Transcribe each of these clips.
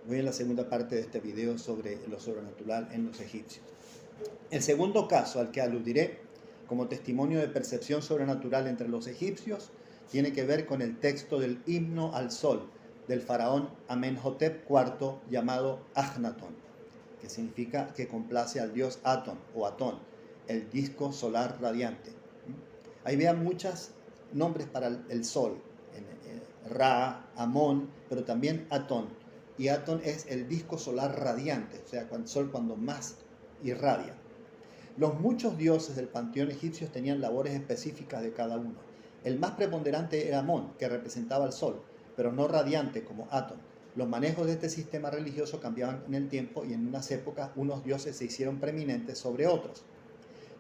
Voy en la segunda parte de este video sobre lo sobrenatural en los egipcios. El segundo caso al que aludiré como testimonio de percepción sobrenatural entre los egipcios tiene que ver con el texto del himno al sol del faraón Amenhotep IV llamado Akhnatón, que significa que complace al dios Atón o Atón, el disco solar radiante. Ahí vean muchos nombres para el sol, Ra, Amón, pero también Atón. Y Atón es el disco solar radiante, o sea, el sol cuando más irradia. Los muchos dioses del panteón egipcio tenían labores específicas de cada uno. El más preponderante era Amón, que representaba al sol, pero no radiante como Atón. Los manejos de este sistema religioso cambiaban en el tiempo y en unas épocas unos dioses se hicieron preeminentes sobre otros.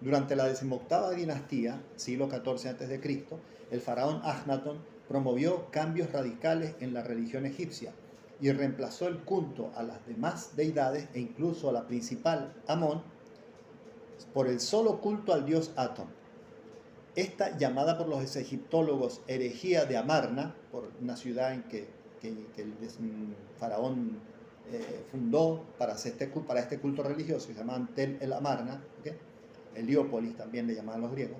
Durante la 18ª dinastía, siglo XIV a.C., el faraón Akhnatón promovió cambios radicales en la religión egipcia y reemplazó el culto a las demás deidades e incluso a la principal, Amón, por el solo culto al dios Atón. Esta, llamada por los egiptólogos herejía de Amarna, por una ciudad en que el faraón fundó para este culto religioso, que se llamaban Tel el Amarna, ¿okay? Heliópolis también le llamaban los griegos,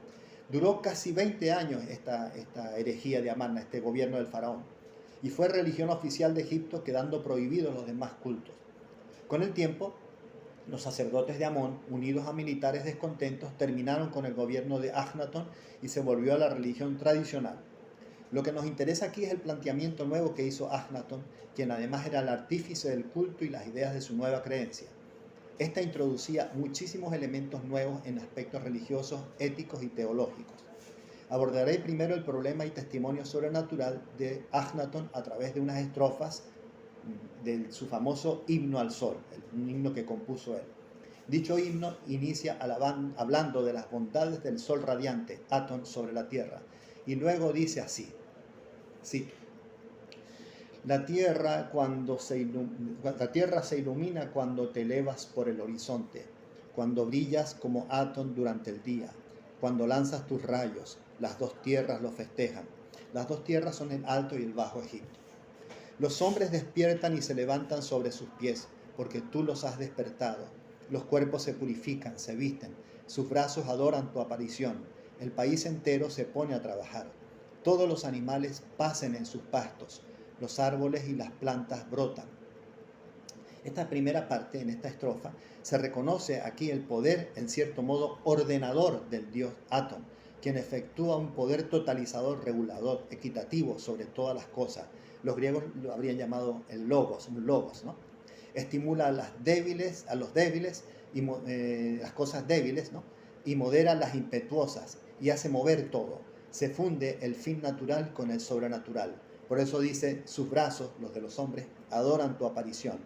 duró casi 20 años esta herejía de Amarna, este gobierno del faraón, y fue religión oficial de Egipto, quedando prohibidos los demás cultos. Con el tiempo, los sacerdotes de Amón, unidos a militares descontentos, terminaron con el gobierno de Akhnatón y se volvió a la religión tradicional. Lo que nos interesa aquí es el planteamiento nuevo que hizo Akhnatón, quien además era el artífice del culto y las ideas de su nueva creencia. Esta introducía muchísimos elementos nuevos en aspectos religiosos, éticos y teológicos. Abordaré primero el problema y testimonio sobrenatural de Akhnatón a través de unas estrofas de su famoso himno al sol, un himno que compuso él. Dicho himno inicia hablando de las bondades del sol radiante, Atón, sobre la tierra, y luego dice así, cito: la tierra se ilumina cuando te elevas por el horizonte, cuando brillas como Atón durante el día, cuando lanzas tus rayos, las dos tierras lo festejan. Las dos tierras son el Alto y el Bajo Egipto. Los hombres despiertan y se levantan sobre sus pies, porque tú los has despertado. Los cuerpos se purifican, se visten, sus brazos adoran tu aparición. El país entero se pone a trabajar. Todos los animales pacen en sus pastos, los árboles y las plantas brotan. Esta primera parte, en esta estrofa, se reconoce aquí el poder, en cierto modo, ordenador del dios Atón, quien efectúa un poder totalizador, regulador, equitativo sobre todas las cosas. Los griegos lo habrían llamado el logos, un logos, ¿no? Estimula a los débiles y las cosas débiles, ¿no? Y modera las impetuosas y hace mover todo. Se funde el fin natural con el sobrenatural. Por eso dice, sus brazos, los de los hombres, adoran tu aparición.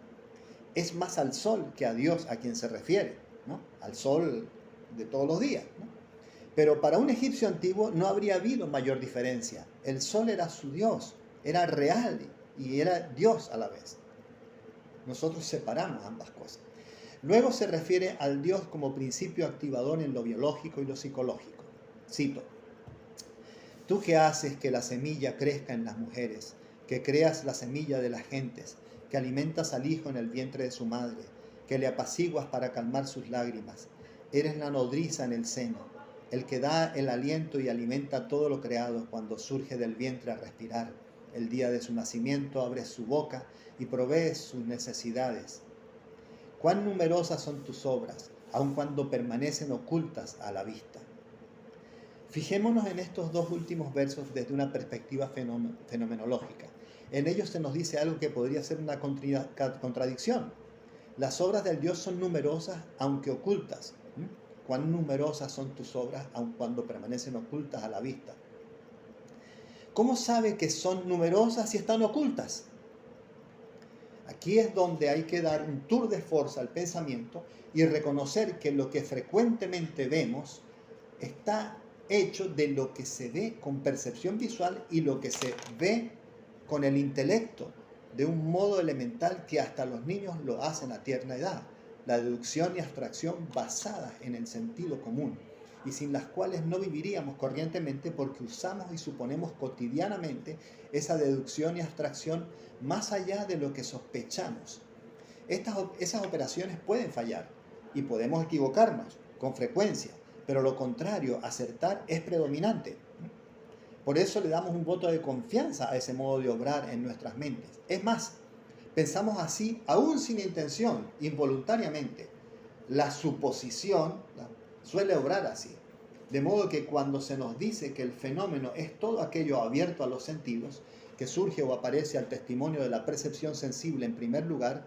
Es más al sol que a Dios a quien se refiere, ¿no? Al sol de todos los días, ¿no? Pero para un egipcio antiguo no habría habido mayor diferencia. El sol era su Dios, era real y era Dios a la vez. Nosotros separamos ambas cosas. Luego se refiere al Dios como principio activador en lo biológico y lo psicológico. Cito: tú que haces que la semilla crezca en las mujeres, que creas la semilla de las gentes, que alimentas al hijo en el vientre de su madre, que le apaciguas para calmar sus lágrimas. Eres la nodriza en el seno, el que da el aliento y alimenta todo lo creado cuando surge del vientre a respirar. El día de su nacimiento abres su boca y provees sus necesidades. Cuán numerosas son tus obras, aun cuando permanecen ocultas a la vista. Fijémonos en estos dos últimos versos desde una perspectiva fenomenológica. En ellos se nos dice algo que podría ser una contradicción. Las obras del Dios son numerosas, aunque ocultas. Cuán numerosas son tus obras, aun cuando permanecen ocultas a la vista. ¿Cómo sabe que son numerosas si están ocultas? Aquí es donde hay que dar un tour de force al pensamiento y reconocer que lo que frecuentemente vemos está hecho de lo que se ve con percepción visual y lo que se ve con el intelecto, de un modo elemental que hasta los niños lo hacen a tierna edad, la deducción y abstracción basadas en el sentido común. y sin las cuales no viviríamos corrientemente porque usamos y suponemos cotidianamente esa deducción y abstracción más allá de lo que sospechamos. Esas operaciones pueden fallar y podemos equivocarnos con frecuencia, pero lo contrario, acertar, es predominante. Por eso le damos un voto de confianza a ese modo de obrar en nuestras mentes. Es más, pensamos así aún sin intención, involuntariamente. La suposición suele obrar así. De modo que cuando se nos dice que el fenómeno es todo aquello abierto a los sentidos, que surge o aparece al testimonio de la percepción sensible en primer lugar,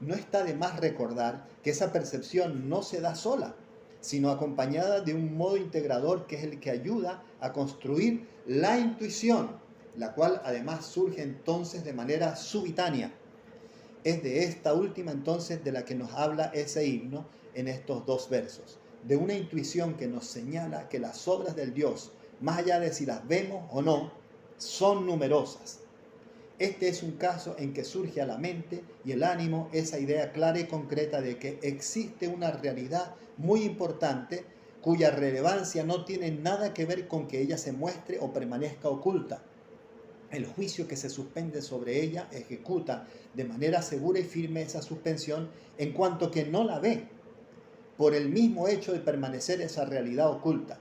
no está de más recordar que esa percepción no se da sola, sino acompañada de un modo integrador que es el que ayuda a construir la intuición, la cual además surge entonces de manera subitánea. Es de esta última entonces de la que nos habla ese himno en estos dos versos, de una intuición que nos señala que las obras del Dios, más allá de si las vemos o no, son numerosas. Este es un caso en que surge a la mente y el ánimo esa idea clara y concreta de que existe una realidad muy importante cuya relevancia no tiene nada que ver con que ella se muestre o permanezca oculta. El juicio que se suspende sobre ella ejecuta de manera segura y firme esa suspensión en cuanto que no la ve, por el mismo hecho de permanecer esa realidad oculta.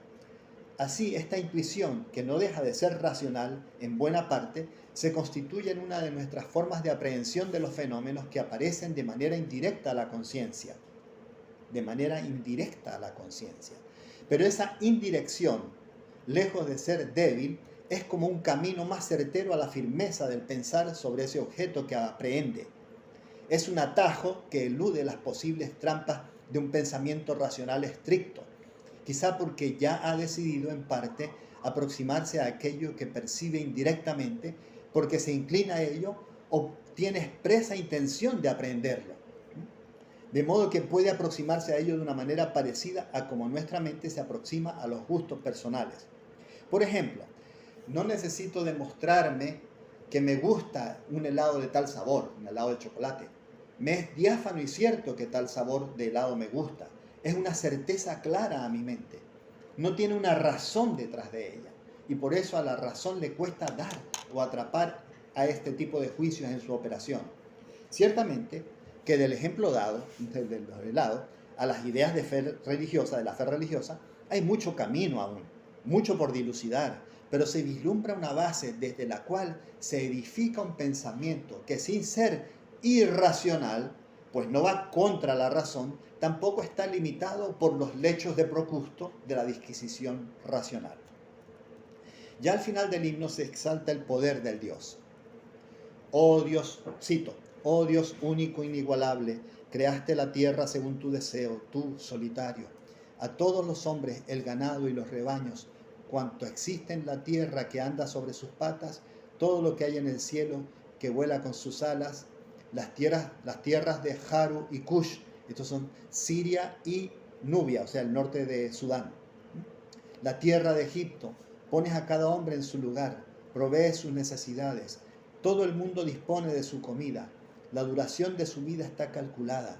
Así, esta intuición, que no deja de ser racional en buena parte, se constituye en una de nuestras formas de aprehensión de los fenómenos que aparecen de manera indirecta a la conciencia. Pero esa indirección, lejos de ser débil, es como un camino más certero a la firmeza del pensar sobre ese objeto que aprehende. Es un atajo que elude las posibles trampas de un pensamiento racional estricto, quizá porque ya ha decidido en parte aproximarse a aquello que percibe indirectamente, porque se inclina a ello o tiene expresa intención de aprenderlo. De modo que puede aproximarse a ello de una manera parecida a como nuestra mente se aproxima a los gustos personales. Por ejemplo, no necesito demostrarme que me gusta un helado de tal sabor, un helado de chocolate. Me es diáfano y cierto que tal sabor de helado me gusta. Es una certeza clara a mi mente. No tiene una razón detrás de ella. Y por eso a la razón le cuesta dar o atrapar a este tipo de juicios en su operación. Ciertamente que del ejemplo dado, del helado, a las ideas de la fe religiosa, hay mucho camino aún, mucho por dilucidar, pero se vislumbra una base desde la cual se edifica un pensamiento que sin ser irracional, pues no va contra la razón, tampoco está limitado por los lechos de Procusto de la disquisición racional. Ya al final del himno se exalta el poder del Dios. Oh Dios, cito, oh Dios único, inigualable, creaste la tierra según tu deseo, tú solitario. A todos los hombres, el ganado y los rebaños, cuanto existe en la tierra que anda sobre sus patas, todo lo que hay en el cielo que vuela con sus alas, las tierras de Haru y Cush, estos son Siria y Nubia, o sea, el norte de Sudán. La tierra de Egipto, pones a cada hombre en su lugar, provees sus necesidades. Todo el mundo dispone de su comida. La duración de su vida está calculada.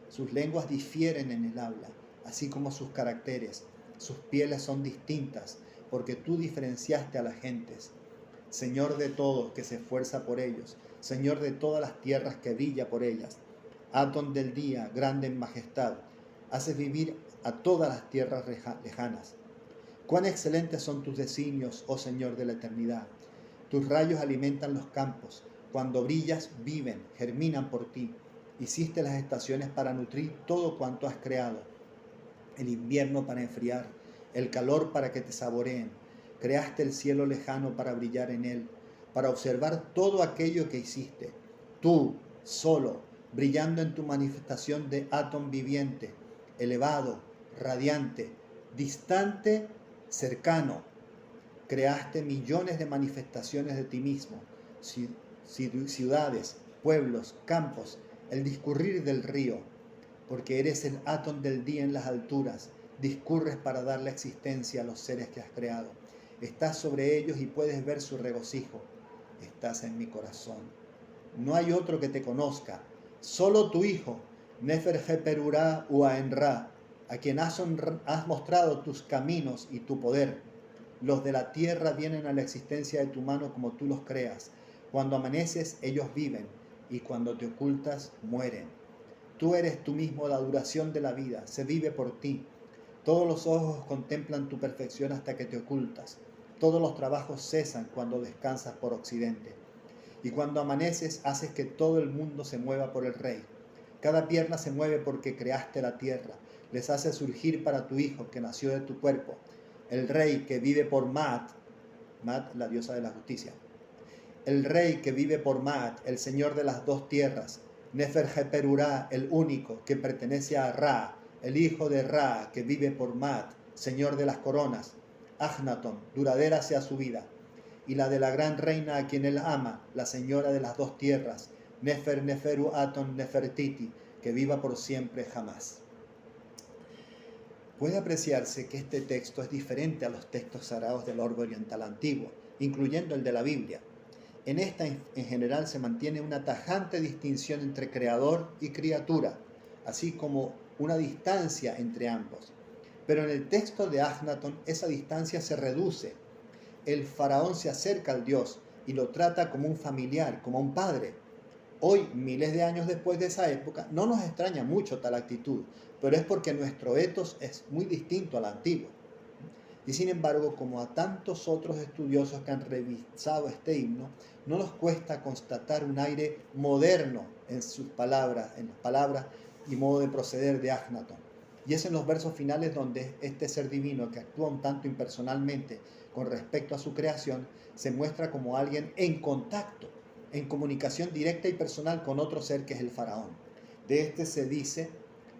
Sus lenguas difieren en el habla, así como sus caracteres. Sus pieles son distintas, porque tú diferenciaste a las gentes. Señor de todos que se esfuerza por ellos, Señor de todas las tierras que brilla por ellas. Atón del día, grande en majestad, haces vivir a todas las tierras lejanas. Cuán excelentes son tus designios, oh Señor de la eternidad. Tus rayos alimentan los campos. Cuando brillas, viven, germinan por ti. Hiciste las estaciones para nutrir todo cuanto has creado. El invierno para enfriar, el calor para que te saboreen. Creaste el cielo lejano para brillar en él, para observar todo aquello que hiciste. Tú, solo, brillando en tu manifestación de átomo viviente, elevado, radiante, distante, cercano. Creaste millones de manifestaciones de ti mismo, ciudades, pueblos, campos, el discurrir del río, porque eres el átomo del día en las alturas, discurres para darle existencia a los seres que has creado. Estás sobre ellos y puedes ver su regocijo. Estás en mi corazón. No hay otro que te conozca, solo tu Hijo, Nefer Heperurá Uaenra, a quien has mostrado tus caminos y tu poder. Los de la tierra vienen a la existencia de tu mano como tú los creas. Cuando amaneces, ellos viven, y cuando te ocultas, mueren. Tú eres tú mismo la duración de la vida, se vive por ti. Todos los ojos contemplan tu perfección hasta que te ocultas. Todos los trabajos cesan cuando descansas por occidente. Y cuando amaneces, haces que todo el mundo se mueva por el Rey. Cada pierna se mueve porque creaste la tierra. Les hace surgir para tu hijo que nació de tu cuerpo. El Rey que vive por Maat, Maat, la diosa de la justicia. El Rey que vive por Maat, el Señor de las dos tierras. Neferjeperurá, el único que pertenece a Ra, el hijo de Ra que vive por Maat, Señor de las coronas. Agnaton, duradera sea su vida. Y la de la gran reina a quien él ama, la señora de las dos tierras, Neferu Aton Nefertiti, que viva por siempre jamás. Puede apreciarse que este texto es diferente a los textos sagrados del orbe oriental antiguo, incluyendo el de la Biblia. En esta, en general, se mantiene una tajante distinción entre creador y criatura, así como una distancia entre ambos. Pero en el texto de Agnaton, esa distancia se reduce. El faraón se acerca al Dios y lo trata como un familiar, como un padre. Hoy, miles de años después de esa época, no nos extraña mucho tal actitud, pero es porque nuestro etos es muy distinto al antiguo. Y sin embargo, como a tantos otros estudiosos que han revisado este himno, no nos cuesta constatar un aire moderno en sus palabras, en las palabras y modo de proceder de Agnaton. Y es en los versos finales donde este ser divino, que actúa un tanto impersonalmente con respecto a su creación, se muestra como alguien en contacto, en comunicación directa y personal con otro ser que es el faraón. De este se dice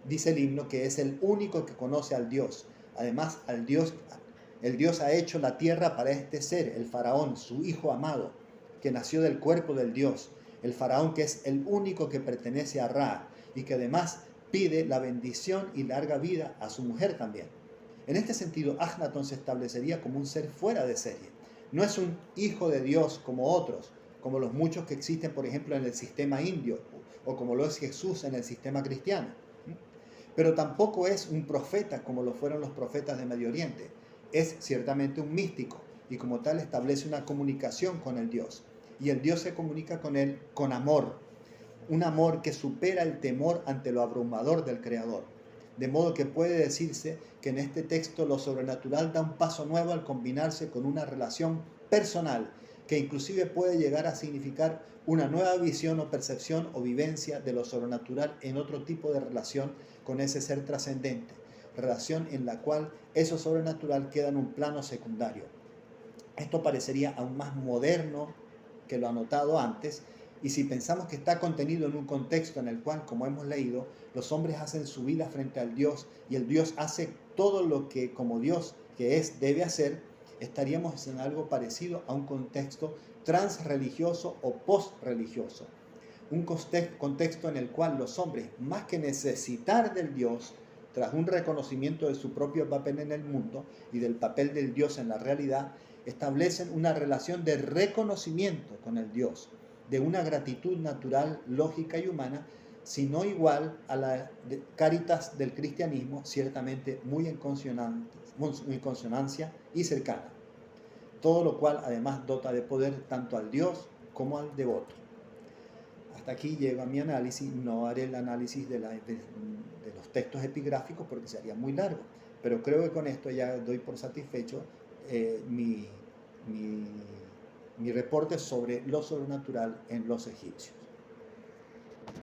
el himno, que es el único que conoce al Dios. Además, el Dios ha hecho la tierra para este ser, el faraón, su hijo amado, que nació del cuerpo del Dios. El faraón que es el único que pertenece a Ra y que además pide la bendición y larga vida a su mujer también. En este sentido, Agnaton se establecería como un ser fuera de serie. No es un hijo de Dios como otros, como los muchos que existen, por ejemplo, en el sistema indio, o como lo es Jesús en el sistema cristiano. Pero tampoco es un profeta como lo fueron los profetas de Medio Oriente. Es ciertamente un místico y como tal establece una comunicación con el Dios. Y el Dios se comunica con él con amor, un amor que supera el temor ante lo abrumador del Creador. De modo que puede decirse que en este texto lo sobrenatural da un paso nuevo al combinarse con una relación personal, que inclusive puede llegar a significar una nueva visión o percepción o vivencia de lo sobrenatural en otro tipo de relación con ese ser trascendente, relación en la cual eso sobrenatural queda en un plano secundario. Esto parecería aún más moderno que lo anotado antes, y si pensamos que está contenido en un contexto en el cual, como hemos leído, los hombres hacen su vida frente al Dios y el Dios hace todo lo que como Dios que es debe hacer, estaríamos en algo parecido a un contexto transreligioso o postreligioso. Un contexto en el cual los hombres, más que necesitar del Dios, tras un reconocimiento de su propio papel en el mundo y del papel del Dios en la realidad, establecen una relación de reconocimiento con el Dios, de una gratitud natural, lógica y humana, sino igual a la caritas del cristianismo, ciertamente muy en consonancia y cercana. Todo lo cual además dota de poder tanto al Dios como al devoto. Hasta aquí llega mi análisis. No haré el análisis de los textos epigráficos porque sería muy largo, pero creo que con esto ya doy por satisfecho mi reporte sobre lo sobrenatural en los egipcios.